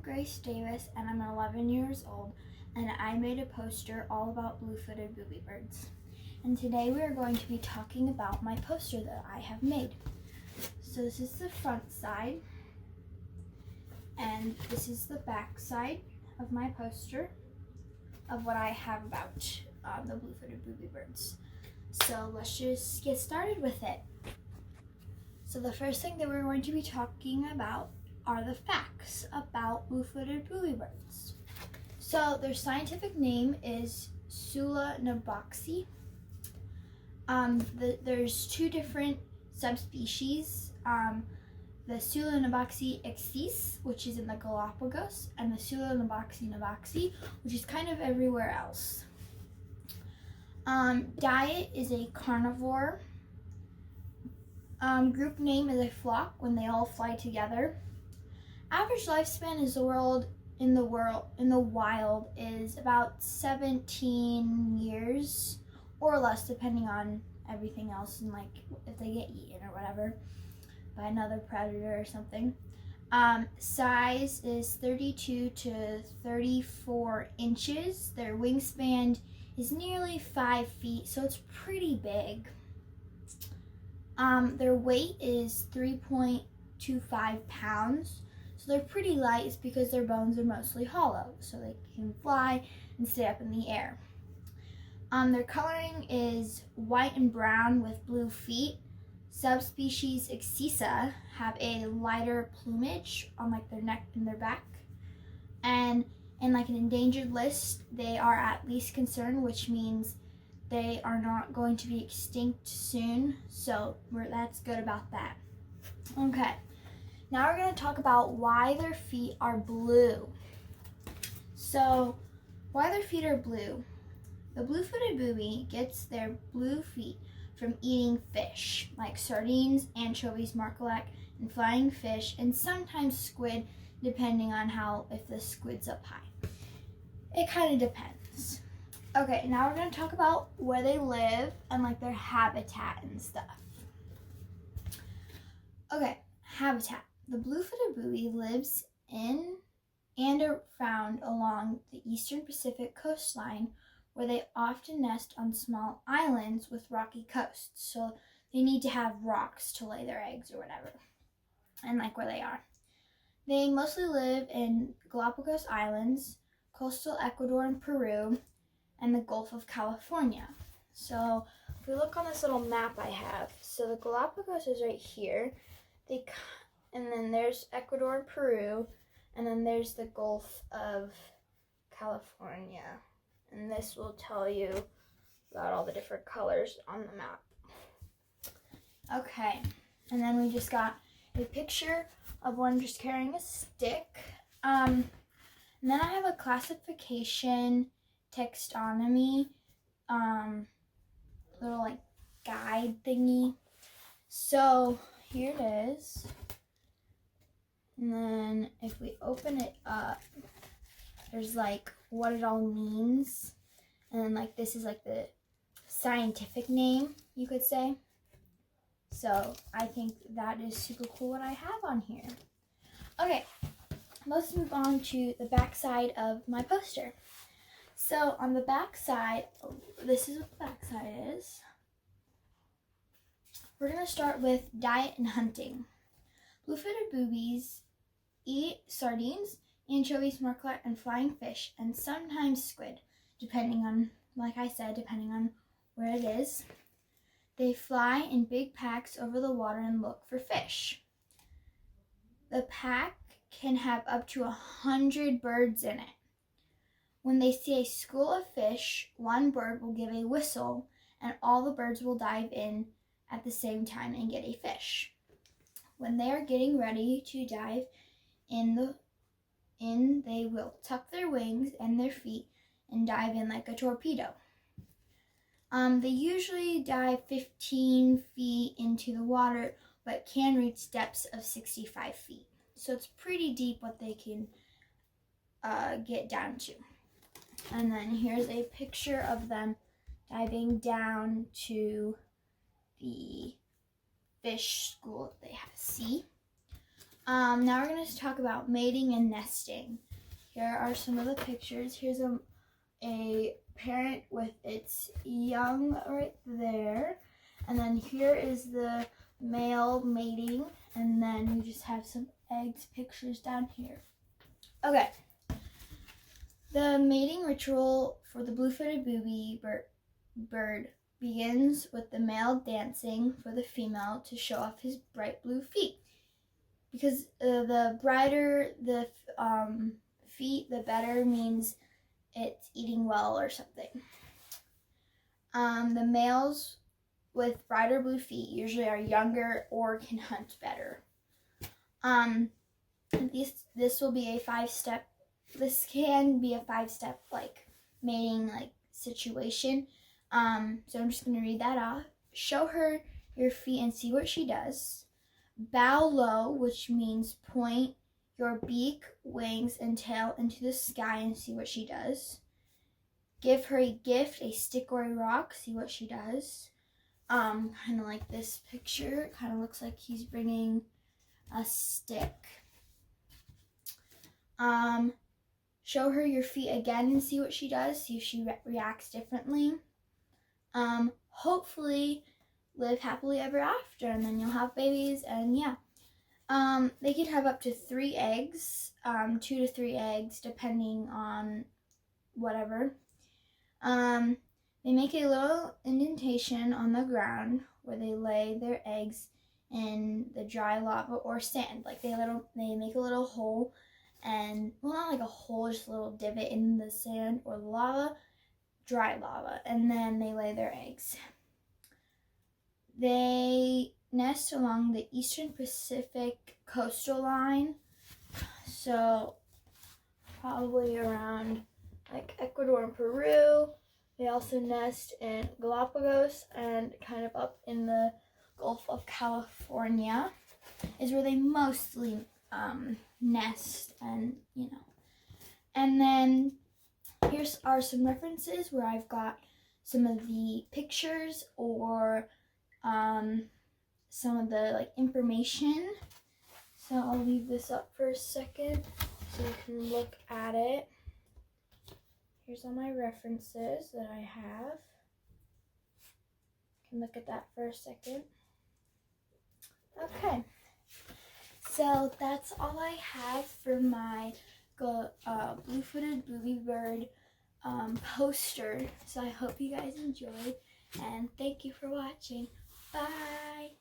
Grace Davis and I'm 11 years old, and I made a poster all about blue-footed booby birds. And today we are going to be talking about my poster that I have made. So this is the front side, and this is the back side of my poster of what I have about the blue-footed booby birds. So let's just get started with it. So the first thing that we're going to be talking about are the facts about blue-footed booby birds. So their scientific name is Solenobopsy. There's two different subspecies, the Solenobopsy exis, which is in the Galapagos, and the Solenobopsy noboxi, which is kind of everywhere else. Diet is a carnivore. Group name is a flock when they all fly together. Average lifespan in the wild is about 17 years or less, depending on everything else and like if they get eaten or whatever by another predator or something. Size is 32 to 34 inches. Their wingspan is nearly 5 feet, so it's pretty big. Their weight is 3.25 pounds. So they're pretty light. It's because their bones are mostly hollow, so they can fly and stay up in the air. Their coloring is white and brown with blue feet. Subspecies Excisa have a lighter plumage on like their neck and their back. And in like an endangered list, they are at least concern, which means they are not going to be extinct soon. So that's good about that. Okay. Now we're going to talk about why their feet are blue. So, why their feet are blue. The blue-footed booby gets their blue feet from eating fish, like sardines, anchovies, marmalade, and flying fish, and sometimes squid, depending on if the squid's up high. It kind of depends. Okay, now we're going to talk about where they live and like their habitat and stuff. Okay, habitat. The blue-footed booby lives in and are found along the eastern Pacific coastline, where they often nest on small islands with rocky coasts. So they need to have rocks to lay their eggs or whatever, and like where they are. They mostly live in Galapagos Islands, coastal Ecuador and Peru, and the Gulf of California. So if we look on this little map I have, so the Galapagos is right here. And then there's Ecuador and Peru, and then there's the Gulf of California. And this will tell you about all the different colors on the map. Okay, and then we just got a picture of one just carrying a stick. And then I have a classification taxonomy, little like guide thingy. So here it is. And then if we open it up, there's like what it all means. And then like this is like the scientific name, you could say. So I think that is super cool what I have on here. Okay, let's move on to the back side of my poster. So on the back side, this is what the back side is. We're going to start with diet and hunting. Blue-footed boobies eat sardines, anchovies, marmalade, and flying fish, and sometimes squid, depending on, like I said, depending on where it is. They fly in big packs over the water and look for fish. The pack can have up to 100 birds in it. When they see a school of fish, one bird will give a whistle, and all the birds will dive in at the same time and get a fish. When they are getting ready to dive in, they will tuck their wings and their feet and dive in like a torpedo. They usually dive 15 feet into the water, but can reach depths of 65 feet. So it's pretty deep what they can get down to. And then here's a picture of them diving down to the fish school that they have. See? Now we're going to talk about mating and nesting. Here are some of the pictures. Here's a parent with its young right there. And then here is the male mating. And then we just have some eggs pictures down here. Okay. The mating ritual for the Blue Footed Booby bird begins with the male dancing for the female to show off his bright blue feet. Because the brighter the feet, the better, means it's eating well or something. The males with brighter blue feet usually are younger or can hunt better. This will be a 5-step. This can be a 5-step like mating like situation. So I'm just gonna read that off. Show her your feet and see what she does. Bow low, which means point your beak, wings, and tail into the sky and see what she does. Give her a gift, a stick or a rock, see what she does. Kind of like this picture. It kind of looks like he's bringing a stick. Show her your feet again and see what she does. See if she reacts differently. Hopefully live happily ever after, and then you'll have babies, and yeah. They could have up to 3 eggs, 2 to 3 eggs, depending on whatever. They make a little indentation on the ground where they lay their eggs in the dry lava or sand. Like they make a little hole, and well, not like a hole, just a little divot in the sand or lava, dry lava, and then they lay their eggs. They nest along the eastern Pacific coastal line, so probably around like Ecuador and Peru. They also nest in Galapagos and kind of up in the Gulf of California is where they mostly nest, and And then here's are some references where I've got some of the pictures or some of the like information. So I'll leave this up for a second so you can look at it. Here's all my references that I have. You can look at that for a second. Okay, so that's all I have for my Blue Footed Booby bird poster. So I hope you guys enjoyed, and thank you for watching. Bye!